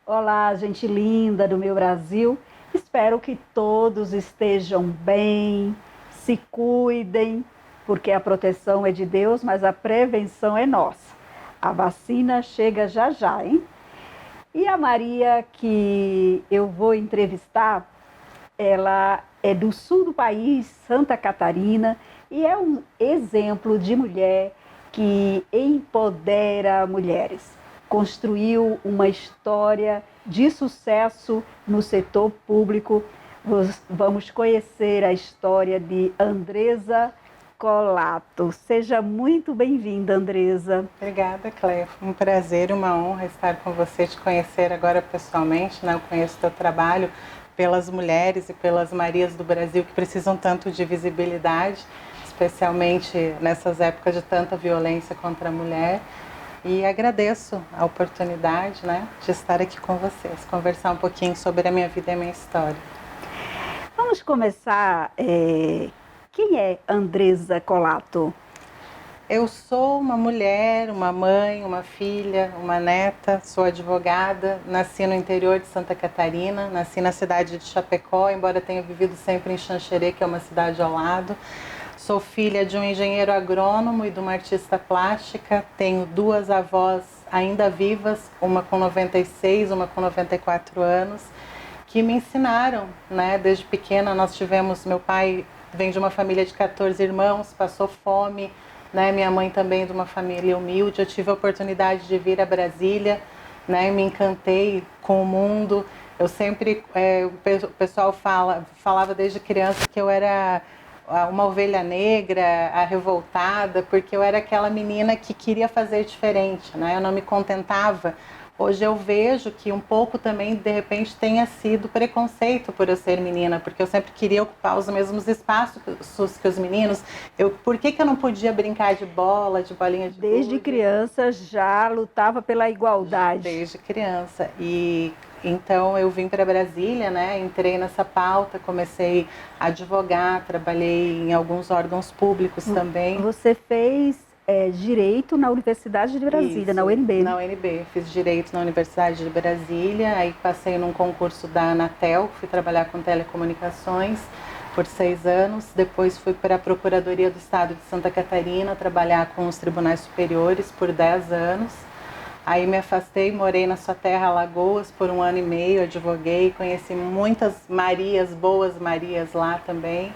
Olá, gente linda do meu Brasil. Espero que todos estejam bem, se cuidem, porque a proteção é de Deus, mas a prevenção é nossa. A vacina chega já já, hein? E a Maria que eu vou entrevistar, ela é do sul do país, Santa Catarina, e é um exemplo de mulher que empodera mulheres. Construiu uma história de sucesso no setor público. Vamos conhecer a história de Andresa Colato. Seja muito bem-vinda, Andresa. Obrigada, Cleia. Foi um prazer e uma honra estar com você, te conhecer agora pessoalmente, né? Eu conheço o teu trabalho pelas mulheres e pelas Marias do Brasil que precisam tanto de visibilidade, especialmente nessas épocas de tanta violência contra a mulher. E agradeço a oportunidade, né, de estar aqui com vocês, conversar um pouquinho sobre a minha vida e a minha história. Vamos começar. Quem é Andresa Colato? Eu sou uma mulher, uma mãe, uma filha, uma neta, sou advogada, nasci no interior de Santa Catarina, nasci na cidade de Chapecó, embora tenha vivido sempre em Xanxerê, que é uma cidade ao lado. Sou filha de um engenheiro agrônomo e de uma artista plástica, tenho duas avós ainda vivas, uma com 96, uma com 94 anos, que me ensinaram, né? Desde pequena meu pai vem de uma família de 14 irmãos, passou fome, né? Minha mãe também de uma família humilde. Eu tive a oportunidade de vir a Brasília, né? Me encantei com o mundo. Eu sempre, o pessoal falava desde criança que eu era uma ovelha negra, a revoltada, porque eu era aquela menina que queria fazer diferente, né? Eu não me contentava. Hoje eu vejo que um pouco também, de repente, tenha sido preconceito por eu ser menina, porque eu sempre queria ocupar os mesmos espaços que os meninos. Por que eu não podia brincar de bola, de bolinha de gude? Desde criança já lutava pela igualdade. Desde criança. E então eu vim para Brasília, né? Entrei nessa pauta, comecei a advogar, trabalhei em alguns órgãos públicos também. Você fez direito na Universidade de Brasília, Isso, na UNB. Na UNB, fiz direito na Universidade de Brasília, aí passei num concurso da Anatel, fui trabalhar com telecomunicações por 6 anos, depois fui para a Procuradoria do Estado de Santa Catarina, trabalhar com os tribunais superiores por 10 anos. Aí me afastei, morei na sua terra, Alagoas, por 1 ano e meio, advoguei, conheci muitas Marias, boas Marias lá também,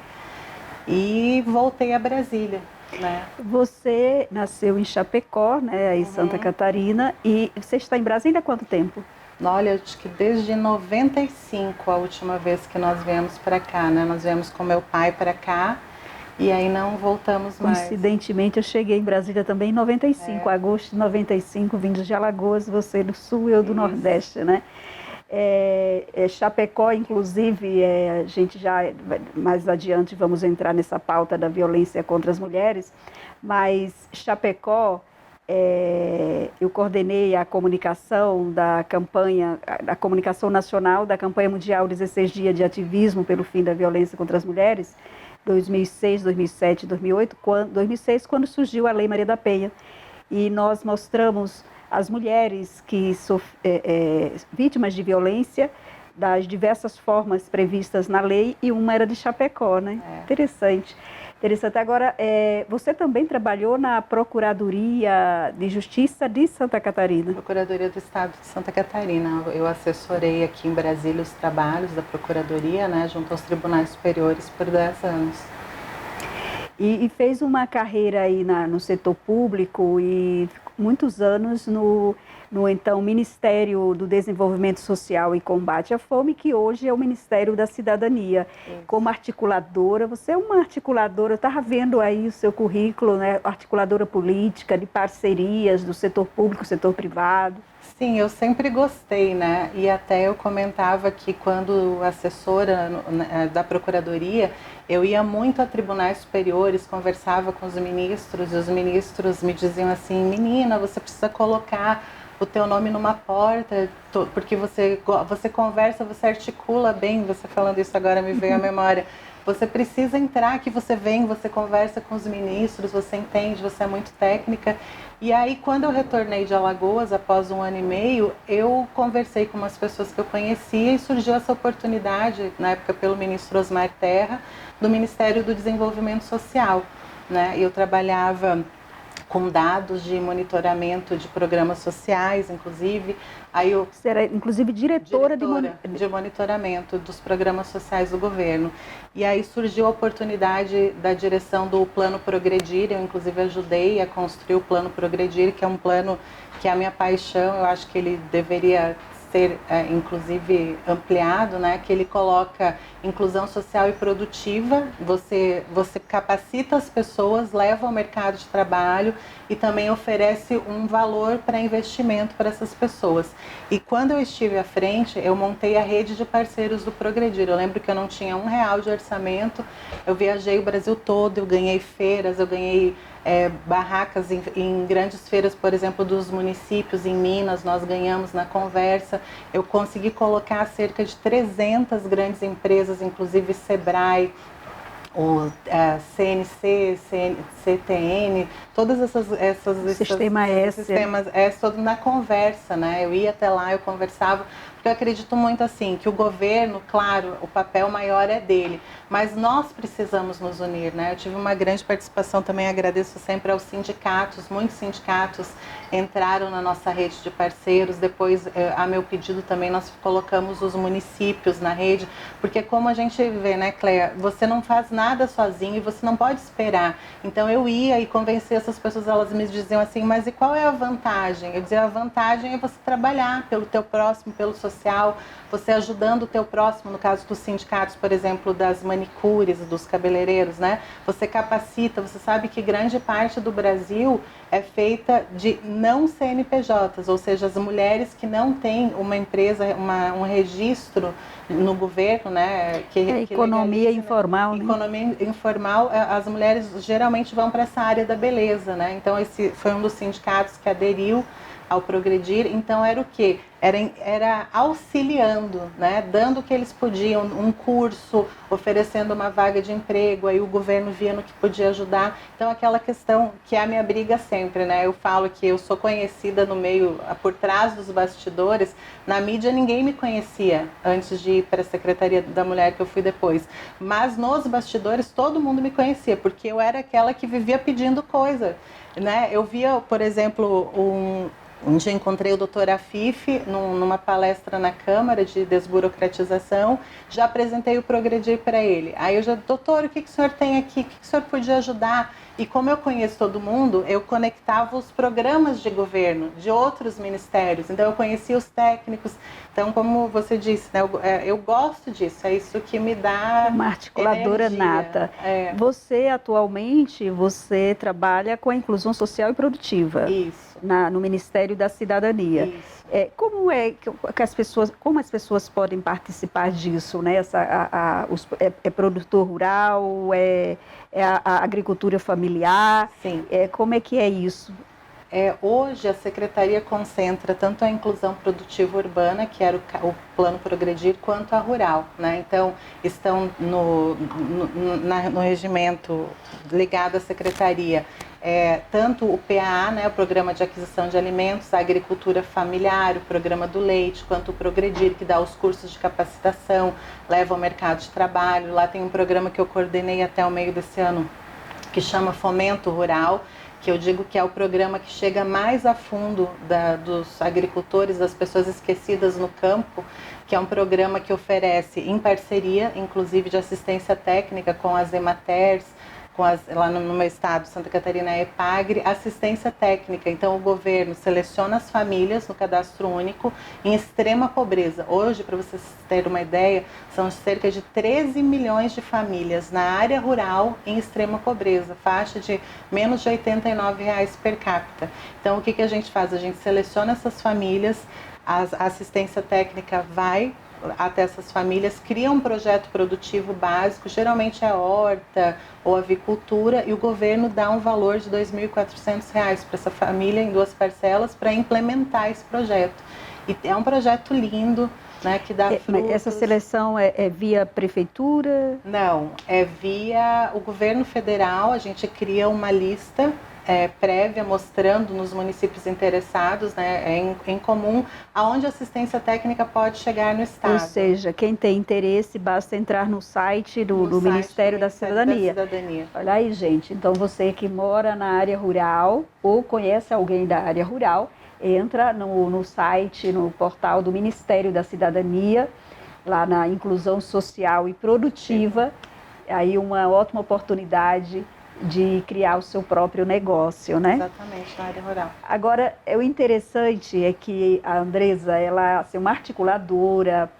e voltei a Brasília, né? Você nasceu em Chapecó, né, em Santa Catarina, e você está em Brasília há quanto tempo? Olha, acho que desde 95 a última vez que nós viemos para cá, né? Nós viemos com meu pai para cá, e aí não voltamos mais. Coincidentemente, eu cheguei em Brasília também em 95, agosto de 95, vindo de Alagoas, você do Sul e eu do Nordeste, né? Chapecó, inclusive, a gente já mais adiante vamos entrar nessa pauta da violência contra as mulheres, mas Chapecó, eu coordenei a comunicação da campanha, a comunicação nacional da campanha mundial 16 dias de ativismo pelo fim da violência contra as mulheres, 2006, 2007, 2008, 2006, quando surgiu a Lei Maria da Penha. E nós mostramos as mulheres que vítimas de violência das diversas formas previstas na lei, e uma era de Chapecó, né? Interessante. Agora, você também trabalhou na Procuradoria de Justiça de Santa Catarina? Procuradoria do Estado de Santa Catarina. Eu assessorei aqui em Brasília os trabalhos da Procuradoria, né, junto aos tribunais superiores por 10 anos. E fez uma carreira aí no setor público e muitos anos no então Ministério do Desenvolvimento Social e Combate à Fome, que hoje é o Ministério da Cidadania. Isso. Como articuladora, você é uma articuladora, eu estava vendo aí o seu currículo, né? Articuladora política, de parcerias do setor público, setor privado. Sim, eu sempre gostei, né? E até eu comentava que quando assessora da Procuradoria, eu ia muito a tribunais superiores, conversava com os ministros, e os ministros me diziam assim: menina, você precisa colocar o teu nome numa porta, porque você conversa, você articula bem, você falando isso agora me veio à memória. Você precisa entrar, que você vem, você conversa com os ministros, você entende, você é muito técnica. E aí, quando eu retornei de Alagoas, após 1 ano e meio, eu conversei com umas pessoas que eu conhecia e surgiu essa oportunidade, na época pelo ministro Osmar Terra, do Ministério do Desenvolvimento Social, né? Eu trabalhava com dados de monitoramento de programas sociais, inclusive. Aí eu Você era, inclusive, diretora de monitoramento dos programas sociais do governo. E aí surgiu a oportunidade da direção do Plano Progredir. Eu, inclusive, ajudei a construir o Plano Progredir, que é um plano que é a minha paixão. Eu acho que ele deveria ser, inclusive, ampliado, né? Que ele coloca inclusão social e produtiva, você capacita as pessoas, leva ao mercado de trabalho e também oferece um valor para investimento para essas pessoas. E quando eu estive à frente, eu montei a rede de parceiros do Progredir. Eu lembro que eu não tinha R$1 de orçamento, eu viajei o Brasil todo, eu ganhei feiras, eu ganhei barracas em grandes feiras, por exemplo, dos municípios em Minas, nós ganhamos na conversa. Eu consegui colocar cerca de 300 grandes empresas, inclusive Sebrae, o CNC, CTN, todas essas sistemas todo na conversa, né? Eu ia até lá, eu conversava, porque eu acredito muito assim, que o governo, claro, o papel maior é dele, mas nós precisamos nos unir, né? Eu tive uma grande participação também, agradeço sempre aos sindicatos, muitos sindicatos entraram na nossa rede de parceiros, depois, a meu pedido também, nós colocamos os municípios na rede, porque como a gente vê, né, Cléia, você não faz nada sozinho e você não pode esperar. Então eu ia e convencia essas pessoas, elas me diziam assim, mas e qual é a vantagem? Eu dizia, a vantagem é você trabalhar pelo teu próximo, pelo social, você ajudando o teu próximo, no caso dos sindicatos, por exemplo, das manicures, dos cabeleireiros, né? Você capacita, você sabe que grande parte do Brasil é feita de não CNPJs, ou seja, as mulheres que não têm uma empresa, um registro no governo, né? Economia informal, né? Economia informal, as mulheres geralmente vão para essa área da beleza, né? Então esse foi um dos sindicatos que aderiu ao Progredir. Então era o quê? Era auxiliando, né? Dando o que eles podiam, um curso, oferecendo uma vaga de emprego, aí o governo via no que podia ajudar. Então aquela questão que é a minha briga sempre, né? Eu falo que eu sou conhecida no meio, por trás dos bastidores, na mídia ninguém me conhecia antes de ir para a Secretaria da Mulher, que eu fui depois. Mas nos bastidores todo mundo me conhecia, porque eu era aquela que vivia pedindo coisa, né? Eu via, por exemplo, um dia encontrei o doutor Afif numa palestra na Câmara de desburocratização, já apresentei o Progredir para ele. Aí eu já, doutor, o que o senhor tem aqui? O que o senhor podia ajudar? E como eu conheço todo mundo, eu conectava os programas de governo de outros ministérios. Então eu conhecia os técnicos. Então, como você disse, né, eu gosto disso, é isso que me dá uma articuladora energia. nata. Você, atualmente, você trabalha com a inclusão social e produtiva. Isso. No Ministério da Cidadania. Isso. Como as pessoas podem participar disso, né? É produtor rural, é a agricultura familiar? Sim. Como é que é isso? Hoje a Secretaria concentra tanto a inclusão produtiva urbana, que era o Plano Progredir, quanto a rural, né? Então, estão no regimento ligado à Secretaria, tanto o PAA, né, o Programa de Aquisição de Alimentos, a Agricultura Familiar, o Programa do Leite, quanto o Progredir, que dá os cursos de capacitação, leva ao mercado de trabalho. Lá tem um programa que eu coordenei até o meio desse ano, que chama Fomento Rural, que eu digo que é o programa que chega mais a fundo dos agricultores, das pessoas esquecidas no campo, que é um programa que oferece em parceria, inclusive de assistência técnica com as Ematers, lá no meu estado, Santa Catarina, a EPAGRE, assistência técnica. Então o governo seleciona as famílias no cadastro único em extrema pobreza. Hoje, para vocês terem uma ideia, são cerca de 13 milhões de famílias na área rural em extrema pobreza, faixa de menos de R$89 per capita. Então o que a gente faz? A gente seleciona essas famílias, a assistência técnica vai até essas famílias, cria um projeto produtivo básico, geralmente é horta ou avicultura, e o governo dá um valor de R$2.400 para essa família em 2 parcelas para implementar esse projeto. E é um projeto lindo, né, que dá Mas frutos. essa seleção é via prefeitura? Não, é via o governo federal. A gente cria uma lista prévia mostrando nos municípios interessados, né, em comum, aonde a assistência técnica pode chegar no estado. Ou seja, quem tem interesse, basta entrar no site do Ministério da Cidadania. Olha aí, gente, então você que mora na área rural ou conhece alguém da área rural, entra no site, no portal do Ministério da Cidadania, lá na Inclusão Social e Produtiva, aí uma ótima oportunidade de criar o seu próprio negócio, né? Exatamente, na área rural. Agora, o interessante é que a Andresa, ela é uma articuladora,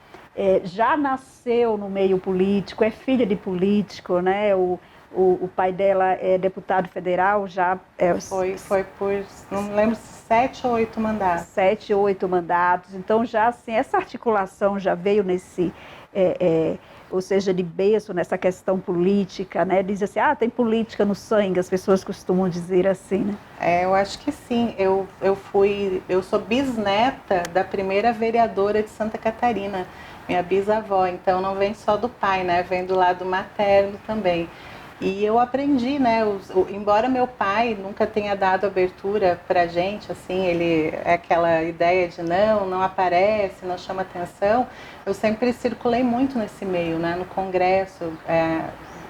já nasceu no meio político, é filha de político, né? O pai dela é deputado federal, já... Foi por, não me lembro, 7 ou 8 mandatos. 7 ou 8 mandatos. Então, já assim, essa articulação já veio nesse... ou seja, de berço nessa questão política, né? Diz assim, tem política no sangue, as pessoas costumam dizer assim, né? Eu acho que sim. Eu sou bisneta da primeira vereadora de Santa Catarina, minha bisavó, então não vem só do pai, né? Vem do lado materno também. E eu aprendi, né? Embora meu pai nunca tenha dado abertura pra gente, assim, ele é aquela ideia de não aparece, não chama atenção. Eu sempre circulei muito nesse meio, né? No congresso,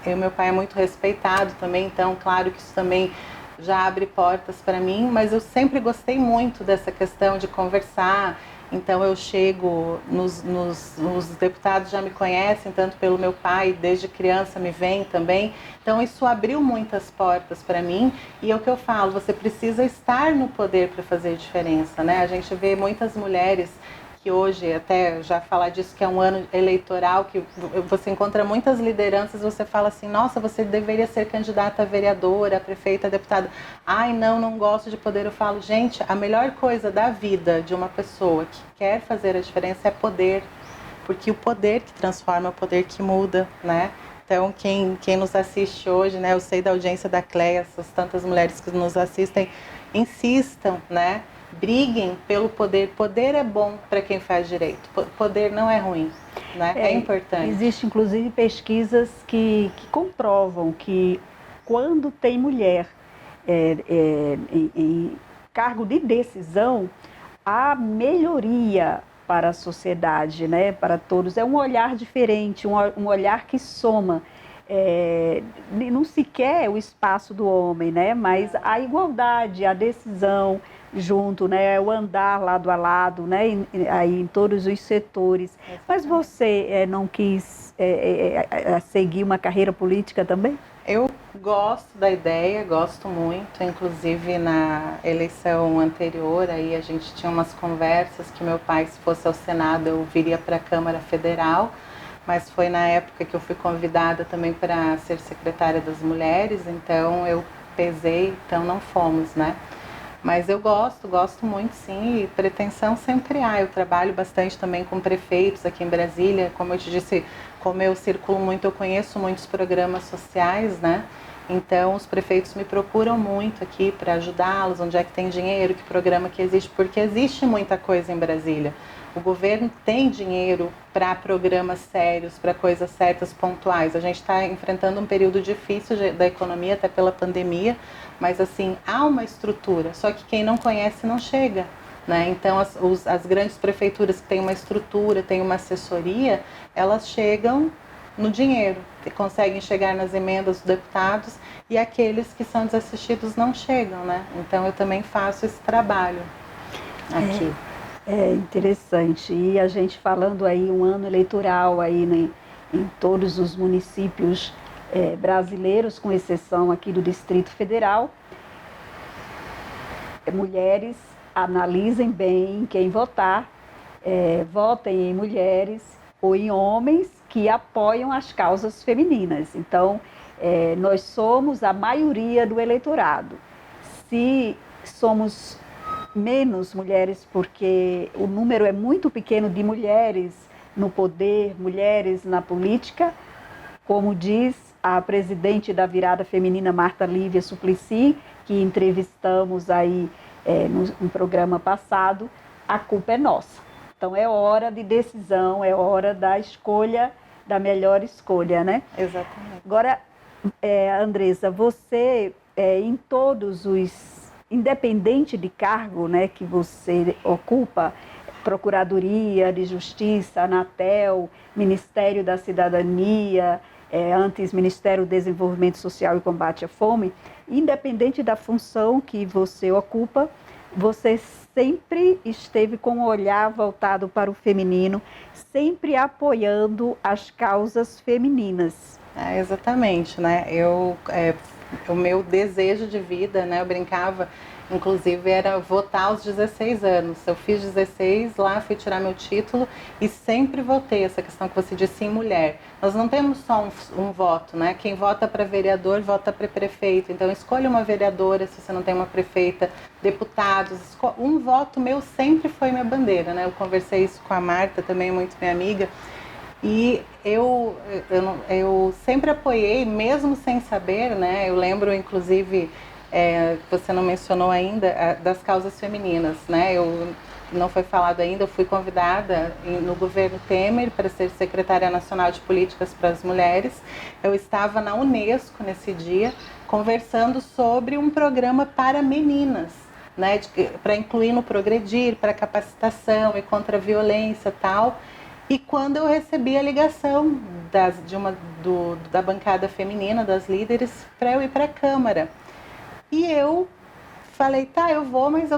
meu pai é muito respeitado também, então claro que isso também já abre portas para mim, mas eu sempre gostei muito dessa questão de conversar. Então eu chego, os deputados já me conhecem, tanto pelo meu pai, desde criança me vem também. Então isso abriu muitas portas para mim, e é o que eu falo, você precisa estar no poder para fazer diferença, né? A gente vê muitas mulheres que hoje, até já falar disso, que é um ano eleitoral, que você encontra muitas lideranças, você fala assim, nossa, você deveria ser candidata a vereadora, a prefeita, a deputada. Ai, não gosto de poder. Eu falo, gente, a melhor coisa da vida de uma pessoa que quer fazer a diferença é poder, porque o poder que transforma, é o poder que muda, né? Então, quem nos assiste hoje, né, eu sei da audiência da Cleia, essas tantas mulheres que nos assistem, insistam, né? Briguem pelo poder. Poder é bom para quem faz direito. Poder não é ruim, né? É importante. Existem, inclusive, pesquisas que comprovam que quando tem mulher em cargo de decisão, há melhoria para a sociedade, né? Para todos. É um olhar diferente, um olhar que soma. Não se quer o espaço do homem, né? Mas a igualdade, a decisão junto, né? O andar lado a lado, né? Aí em todos os setores. Mas você não quis seguir uma carreira política também? Eu gosto da ideia, gosto muito. Inclusive na eleição anterior, aí a gente tinha umas conversas que meu pai, se fosse ao Senado, eu viria para a Câmara Federal. Mas foi na época que eu fui convidada também para ser secretária das mulheres, então eu pesei, então não fomos, né? Mas eu gosto muito sim, e pretensão sempre há. Eu trabalho bastante também com prefeitos aqui em Brasília, como eu te disse, como eu circulo muito, eu conheço muitos programas sociais, né? Então os prefeitos me procuram muito aqui para ajudá-los, onde é que tem dinheiro, que programa que existe, porque existe muita coisa em Brasília. O governo tem dinheiro para programas sérios, para coisas certas, pontuais. A gente está enfrentando um período difícil da economia, até pela pandemia, mas assim, há uma estrutura, só que quem não conhece não chega, né? Então as grandes prefeituras que têm uma estrutura, têm uma assessoria, elas chegam no dinheiro, conseguem chegar nas emendas dos deputados, e aqueles que são desassistidos não chegam, né? Então eu também faço esse trabalho aqui. É interessante. E a gente falando aí um ano eleitoral aí, né, em todos os municípios brasileiros, com exceção aqui do Distrito Federal. Mulheres, analisem bem quem votar, votem em mulheres ou em homens que apoiam as causas femininas. Então, nós somos a maioria do eleitorado. Se somos menos mulheres, porque o número é muito pequeno de mulheres no poder, mulheres na política, como diz a presidente da Virada Feminina, Marta Lívia Suplicy, que entrevistamos aí no programa passado, a culpa é nossa. Então é hora de decisão, é hora da escolha, da melhor escolha, né? Exatamente. Agora, Andressa, você, em todos os, independente de cargo, né, que você ocupa, Procuradoria de Justiça, Anatel, Ministério da Cidadania, antes Ministério do Desenvolvimento Social e Combate à Fome, independente da função que você ocupa, você sempre esteve com o olhar voltado para o feminino, sempre apoiando as causas femininas. Exatamente, né? O meu desejo de vida, né? Eu brincava, inclusive, era votar aos 16 anos. Eu fiz 16 lá, fui tirar meu título e sempre votei essa questão que você disse em mulher. Nós não temos só um voto, né? Quem vota para vereador, vota para prefeito. Então, escolha uma vereadora se você não tem uma prefeita, deputados. Um voto meu sempre foi minha bandeira, né? Eu conversei isso com a Marta, também muito minha amiga. E eu sempre apoiei, mesmo sem saber, né? Eu lembro, inclusive, você não mencionou ainda, das causas femininas, né? Não foi falado ainda, eu fui convidada no governo Temer para ser secretária nacional de políticas para as mulheres. Eu estava na Unesco nesse dia, conversando sobre um programa para meninas, né? Para incluir no Progredir, para capacitação e contra a violência e tal. E quando eu recebi a ligação da bancada feminina, das líderes, para eu ir para a Câmara. E eu falei, tá, eu vou, mas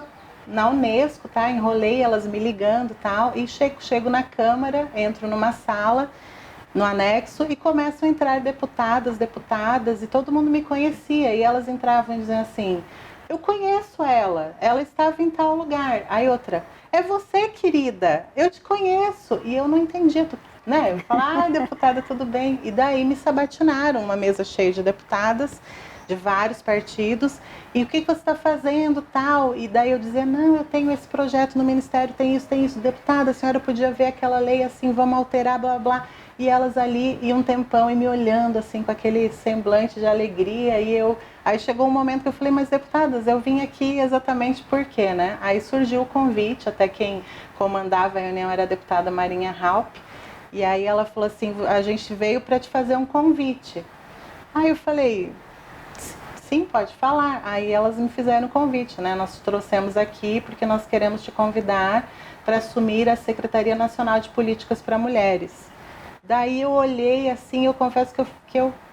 na Unesco, tá, enrolei elas me ligando e tal. E chego na Câmara, entro numa sala, no anexo, e começam a entrar deputadas, e todo mundo me conhecia. E elas entravam dizendo assim, eu conheço ela estava em tal lugar. Aí outra, é você, querida, eu te conheço. E eu não entendia, né? Eu falava, deputada, tudo bem. E daí me sabatinaram, uma mesa cheia de deputadas de vários partidos. E o que você está fazendo, tal? E daí eu dizia, não, eu tenho esse projeto no Ministério, tem isso. Deputada, a senhora podia ver aquela lei assim, vamos alterar, blá, blá. E elas ali, e um tempão, e me olhando assim, com aquele semblante de alegria. Aí chegou um momento que eu falei, mas deputadas, eu vim aqui exatamente por quê, né? Aí surgiu o convite, até quem comandava a reunião era a deputada Marinha Halpe. E aí ela falou assim, a gente veio para te fazer um convite. Aí eu falei, sim, pode falar. Aí elas me fizeram o convite, né? Nós te trouxemos aqui porque nós queremos te convidar para assumir a Secretaria Nacional de Políticas para Mulheres. Daí eu olhei assim, eu confesso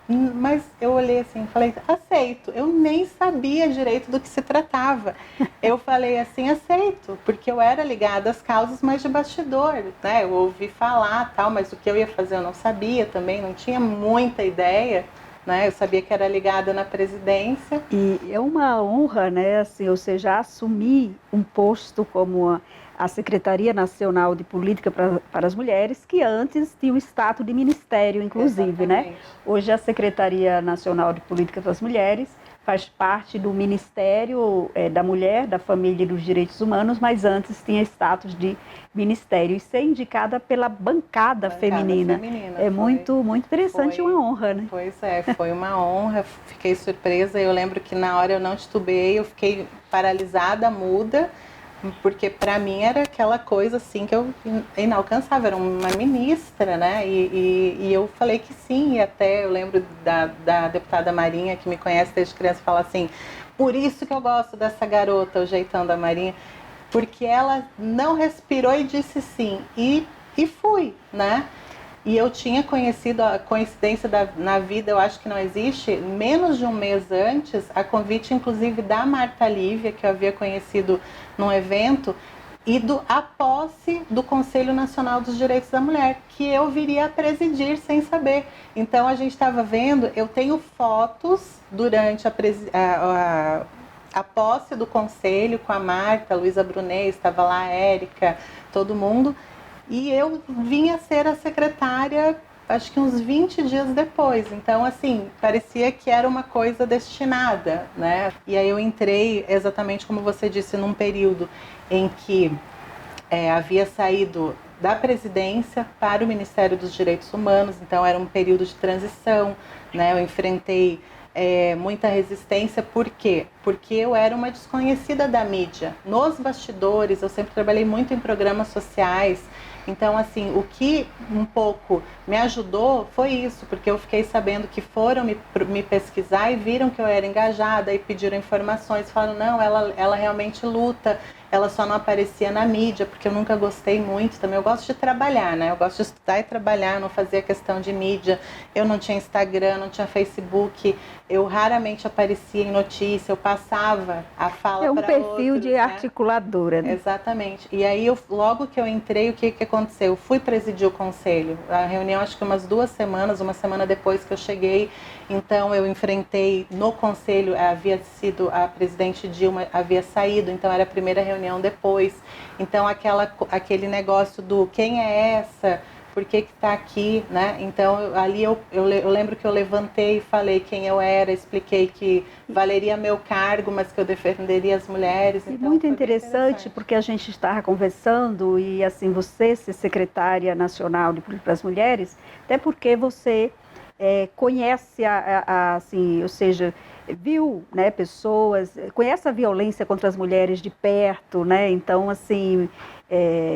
mas eu olhei assim, falei, aceito. Eu nem sabia direito do que se tratava. Eu falei assim, aceito, porque eu era ligada às causas mais de bastidor, né? Eu ouvi falar, tal, mas o que eu ia fazer eu não sabia também, não tinha muita ideia, né? Eu sabia que era ligada na presidência. E é uma honra, né, assim, ou seja, assumir um posto como a Secretaria Nacional de Política para as Mulheres, que antes tinha o status de ministério, inclusive, Exatamente. né? Hoje a Secretaria Nacional de Política das Mulheres faz parte do Ministério da Mulher, da Família e dos Direitos Humanos, mas antes tinha status de ministério e ser indicada pela bancada feminina. É muito interessante e uma honra, né? Pois é, foi uma honra, fiquei surpresa. Eu lembro que na hora eu não titubeei, eu fiquei paralisada, muda, porque para mim era aquela coisa assim que eu inalcançável, era uma ministra, né? E eu falei que sim, e até eu lembro da deputada Marinha, que me conhece desde criança, fala assim, por isso que eu gosto dessa garota, o jeitão da Marinha, porque ela não respirou e disse sim, e fui, né? E eu tinha conhecido, a coincidência na vida, eu acho que não existe, menos de um mês antes, a convite inclusive da Marta Lívia, que eu havia conhecido num evento, e a posse do Conselho Nacional dos Direitos da Mulher, que eu viria a presidir sem saber. Então a gente estava vendo, eu tenho fotos durante a posse do Conselho com a Marta, a Luísa Brunet, estava lá, a Érica, todo mundo. E eu vim a ser a secretária, acho que uns 20 dias depois. Então, assim, parecia que era uma coisa destinada, né? E aí eu entrei, exatamente como você disse, num período em que havia saído da presidência para o Ministério dos Direitos Humanos. Então, era um período de transição, né? Eu enfrentei muita resistência. Por quê? porque eu era uma desconhecida da mídia. Nos bastidores, eu sempre trabalhei muito em programas sociais. Então, assim, o que um pouco me ajudou foi isso, porque eu fiquei sabendo que foram me pesquisar e viram que eu era engajada e pediram informações. Falaram, não, ela realmente luta, ela só não aparecia na mídia, porque eu nunca gostei muito também. Eu gosto de trabalhar, né? Eu gosto de estudar e trabalhar, não fazia questão de mídia. Eu não tinha Instagram, não tinha Facebook, eu raramente aparecia em notícia, eu passava a fala para outros. É um perfil de articuladora, né? Exatamente. E aí, logo que eu entrei, o que aconteceu? Eu fui presidir o conselho. A reunião, acho que umas 2 semanas, uma semana depois que eu cheguei. Então, eu enfrentei no conselho, havia sido a presidente Dilma, havia saído, então era a primeira reunião depois. Então, aquele negócio do quem é essa? Por que está aqui, né? Então, ali eu lembro que eu levantei e falei quem eu era, expliquei que valeria meu cargo, mas que eu defenderia as mulheres. E então, muito interessante, porque a gente estava conversando e, assim, você ser secretária nacional de política das mulheres, até porque você conhece, assim, ou seja, viu, né, pessoas, conhece a violência contra as mulheres de perto, né? Então, assim,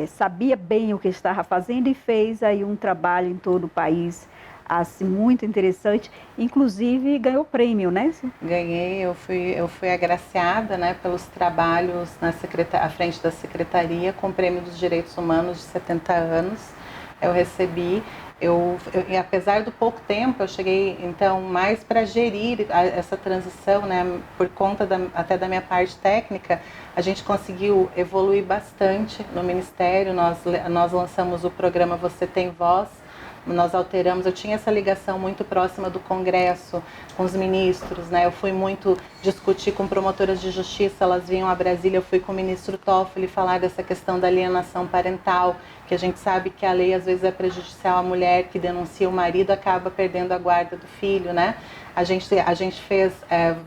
sabia bem o que estava fazendo e fez aí um trabalho em todo o país, assim, muito interessante, inclusive ganhou prêmio, né? Ganhei, eu fui agraciada, né, pelos trabalhos à frente da secretaria com o Prêmio dos Direitos Humanos de 70 anos. Eu recebi, e apesar do pouco tempo, eu cheguei então mais para gerir essa transição, né, por conta até da minha parte técnica. A gente conseguiu evoluir bastante no Ministério. Nós lançamos o programa Você Tem Voz. Nós alteramos, eu tinha essa ligação muito próxima do Congresso, com os ministros, né? Eu fui muito discutir com promotoras de justiça, elas vinham a Brasília, eu fui com o ministro Toffoli falar dessa questão da alienação parental, que a gente sabe que a lei às vezes é prejudicial à mulher que denuncia o marido, acaba perdendo a guarda do filho, né? A gente fez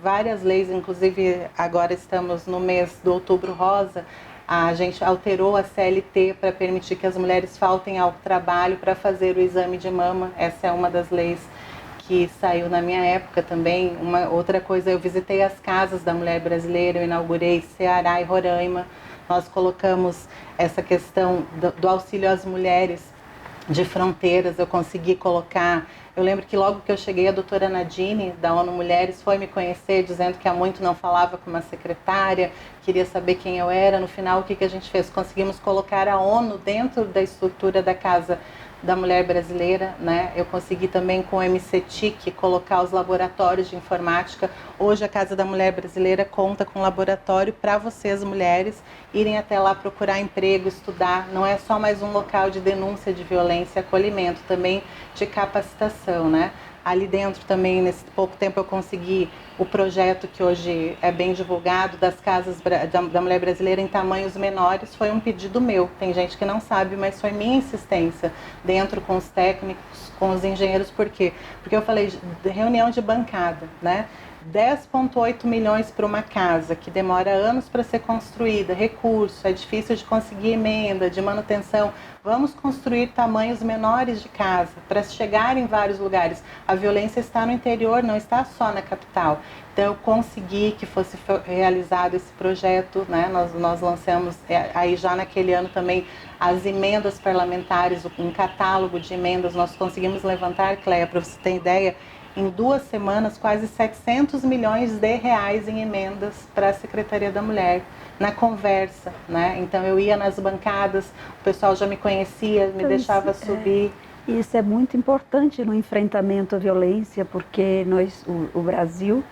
várias leis, inclusive agora estamos no mês do Outubro Rosa. A gente alterou a CLT para permitir que as mulheres faltem ao trabalho para fazer o exame de mama. Essa é uma das leis que saiu na minha época também. Uma outra coisa, eu visitei as casas da mulher brasileira, eu inaugurei Ceará e Roraima. Nós colocamos essa questão do auxílio às mulheres de fronteiras, eu consegui colocar. Eu lembro que logo que eu cheguei, a doutora Nadine, da ONU Mulheres, foi me conhecer, dizendo que há muito não falava com uma secretária, queria saber quem eu era. No final, o que a gente fez? Conseguimos colocar a ONU dentro da estrutura da Casa da Mulher Brasileira, né? Eu consegui também com o MCTIC colocar os laboratórios de informática. Hoje a Casa da Mulher Brasileira conta com um laboratório para vocês, mulheres, irem até lá procurar emprego, estudar. Não é só mais um local de denúncia de violência e acolhimento, também de capacitação, né? Ali dentro também, nesse pouco tempo, eu consegui o projeto que hoje é bem divulgado, das casas da mulher brasileira em tamanhos menores. Foi um pedido meu, tem gente que não sabe, mas foi minha insistência dentro com os técnicos, com os engenheiros. Por quê? Porque eu falei, reunião de bancada, né? 10,8 milhões para uma casa que demora anos para ser construída, recurso, é difícil de conseguir emenda, de manutenção. Vamos construir tamanhos menores de casa para chegar em vários lugares. A violência está no interior, não está só na capital. Então eu consegui que fosse realizado esse projeto, né? Nós lançamos aí já naquele ano também as emendas parlamentares, um catálogo de emendas. Nós conseguimos levantar, Cleia, para você ter ideia, em 2 semanas, quase 700 milhões de reais em emendas para a Secretaria da Mulher, na conversa, né? Então eu ia nas bancadas, o pessoal já me conhecia, me deixava subir. Isso é muito importante no enfrentamento à violência, porque o Brasil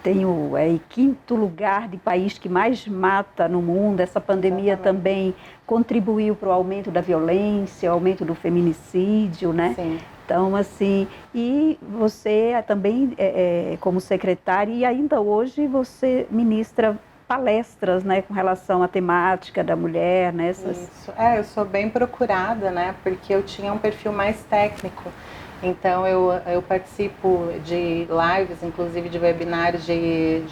tem o 5º lugar de país que mais mata no mundo. Essa pandemia também contribuiu para o aumento da violência, aumento do feminicídio, né? Sim. Então, assim, e você também, como secretária, e ainda hoje você ministra palestras, né, com relação à temática da mulher, né? Isso, eu sou bem procurada, né, porque eu tinha um perfil mais técnico. Então, eu participo de lives, inclusive de webinários de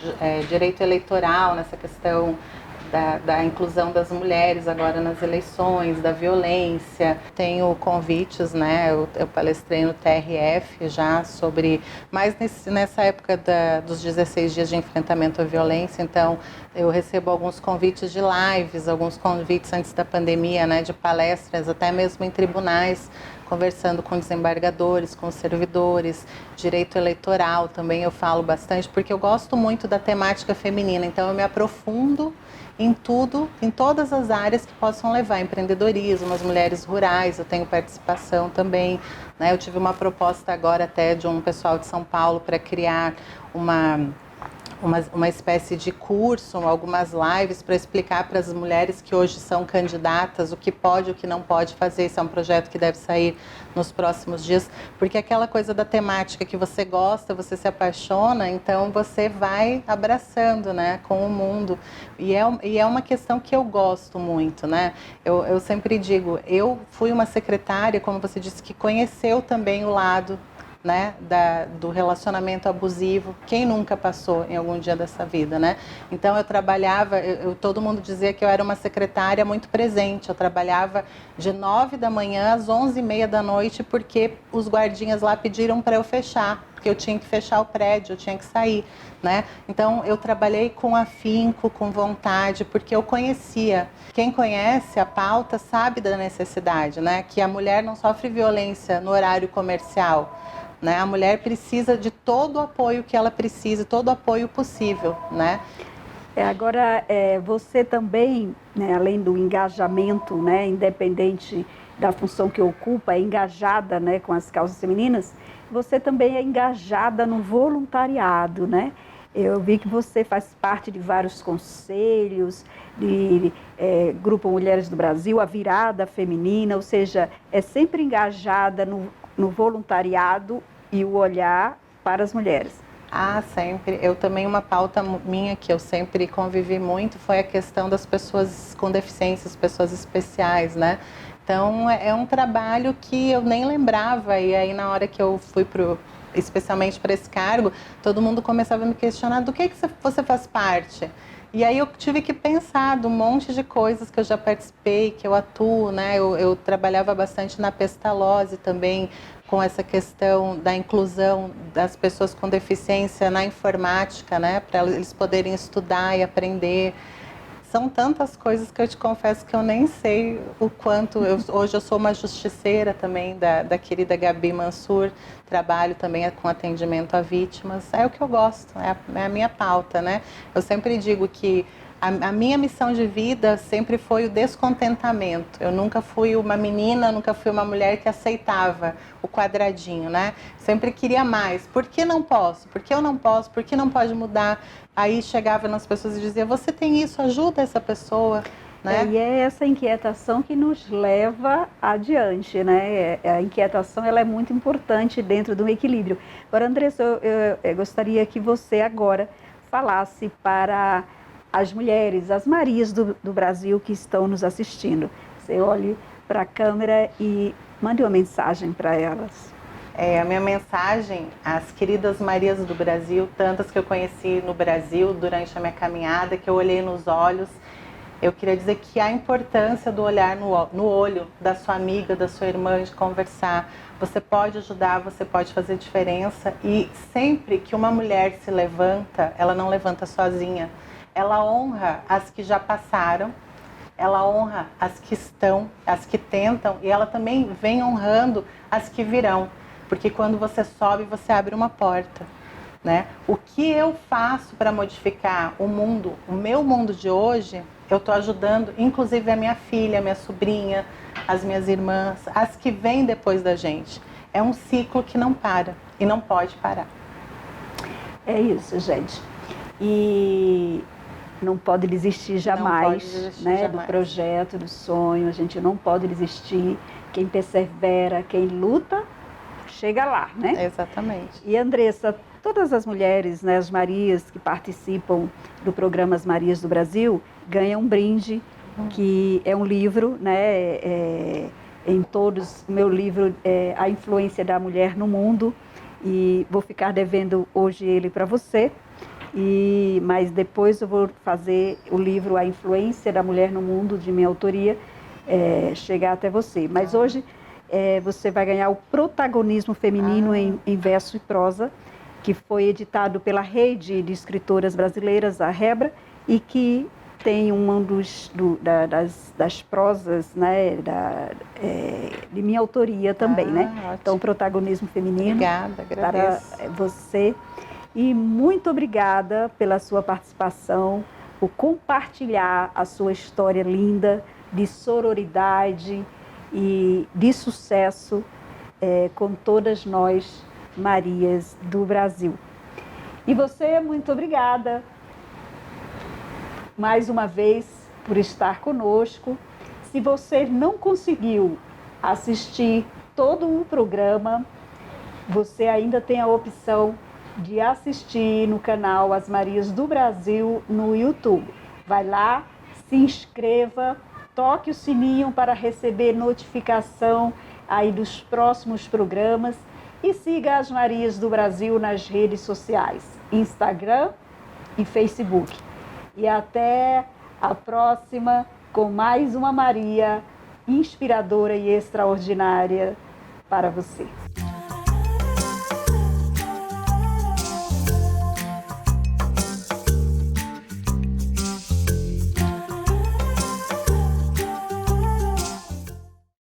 direito eleitoral, nessa questão da inclusão das mulheres agora nas eleições, da violência. Tenho convites, né? Eu palestrei no TRF já sobre, mais nessa época dos 16 dias de enfrentamento à violência, então eu recebo alguns convites de lives, alguns convites antes da pandemia, né, de palestras, até mesmo em tribunais, conversando com desembargadores, com servidores, direito eleitoral também eu falo bastante, porque eu gosto muito da temática feminina, então eu me aprofundo em tudo, em todas as áreas que possam levar, empreendedorismo, as mulheres rurais, eu tenho participação também, né? Eu tive uma proposta agora até de um pessoal de São Paulo para criar uma espécie de curso, algumas lives para explicar para as mulheres que hoje são candidatas o que pode e o que não pode fazer. Esse é um projeto que deve sair nos próximos dias, porque aquela coisa da temática que você gosta, você se apaixona, então você vai abraçando, né, com o mundo. E é uma questão que eu gosto muito, né? Eu sempre digo, eu fui uma secretária, como você disse, que conheceu também o lado, né, do relacionamento abusivo. Quem nunca passou em algum dia dessa vida, né? Então eu trabalhava, todo mundo dizia que eu era uma secretária muito presente. Eu trabalhava de 9 da manhã às 11h30 da noite, porque os guardinhas lá pediram para eu fechar, porque eu tinha que fechar o prédio, eu tinha que sair, né? Então eu trabalhei com afinco, com vontade, porque eu conhecia. Quem conhece a pauta sabe da necessidade, né? Que a mulher não sofre violência no horário comercial, né? A mulher precisa de todo o apoio que ela precisa, todo o apoio possível, né? Agora, você também, né, além do engajamento, né, independente da função que ocupa, é engajada, né, com as causas femininas, você também é engajada no voluntariado, né? Eu vi que você faz parte de vários conselhos, de Grupo Mulheres do Brasil, a Virada Feminina, ou seja, é sempre engajada no voluntariado e o olhar para as mulheres. Ah, sempre. Eu também, uma pauta minha que eu sempre convivi muito foi a questão das pessoas com deficiências, pessoas especiais, né? Então, é um trabalho que eu nem lembrava, e aí na hora que eu fui especialmente para esse cargo, todo mundo começava a me questionar do que você faz parte. E aí eu tive que pensar de um monte de coisas que eu já participei, que eu atuo, né? Eu trabalhava bastante na Pestalozzi também, com essa questão da inclusão das pessoas com deficiência na informática, né? Para eles poderem estudar e aprender. São tantas coisas que eu te confesso que eu nem sei o quanto. Hoje eu sou uma justiceira também da querida Gabi Mansur, trabalho também com atendimento a vítimas. É o que eu gosto, é a minha pauta, né? Eu sempre digo que a minha missão de vida sempre foi o descontentamento. Eu nunca fui uma menina, nunca fui uma mulher que aceitava o quadradinho, né? Sempre queria mais. Por que não posso? Por que eu não posso? Por que não pode mudar? Aí chegava nas pessoas e dizia, você tem isso, ajuda essa pessoa, né? E é essa inquietação que nos leva adiante, né? A inquietação, ela é muito importante dentro do equilíbrio. Agora, Andressa, eu gostaria que você agora falasse para as mulheres, as Marias do Brasil que estão nos assistindo. Você olhe para a câmera e mande uma mensagem para elas. A minha mensagem às queridas Marias do Brasil, tantas que eu conheci no Brasil durante a minha caminhada, que eu olhei nos olhos, eu queria dizer que a importância do olhar no olho da sua amiga, da sua irmã, de conversar. Você pode ajudar, você pode fazer diferença, e sempre que uma mulher se levanta, ela não levanta sozinha. Ela honra as que já passaram, ela honra as que estão, as que tentam, e ela também vem honrando as que virão. Porque quando você sobe, você abre uma porta, né? O que eu faço para modificar o mundo, o meu mundo de hoje, eu estou ajudando, inclusive a minha filha, a minha sobrinha, as minhas irmãs, as que vêm depois da gente. É um ciclo que não para e não pode parar. É isso, gente. E não pode desistir jamais, do projeto, do sonho. A gente não pode desistir. Quem persevera, quem luta, chega lá, né? Exatamente. E, Andressa, todas as mulheres, né, as Marias que participam do programa As Marias do Brasil, ganham um brinde, que é um livro, né? Em todos, meu livro é A Influência da Mulher no Mundo, e vou ficar devendo hoje ele para você. Mas depois eu vou fazer o livro A Influência da Mulher no Mundo, de minha autoria, chegar até você. Mas hoje você vai ganhar o Protagonismo Feminino em Verso e Prosa, que foi editado pela Rede de Escritoras Brasileiras, a Rebra, e que tem uma das prosas, né, de minha autoria também, né? Ótimo. Então, Protagonismo Feminino. Obrigada, agradeço. Para você. E muito obrigada pela sua participação, por compartilhar a sua história linda de sororidade e de sucesso com todas nós, Marias do Brasil. E você, muito obrigada mais uma vez por estar conosco. Se você não conseguiu assistir todo o programa, você ainda tem a opção de assistir no canal As Marias do Brasil no YouTube. Vai lá, se inscreva, toque o sininho para receber notificação aí dos próximos programas e siga As Marias do Brasil nas redes sociais, Instagram e Facebook. E até a próxima com mais uma Maria inspiradora e extraordinária para você.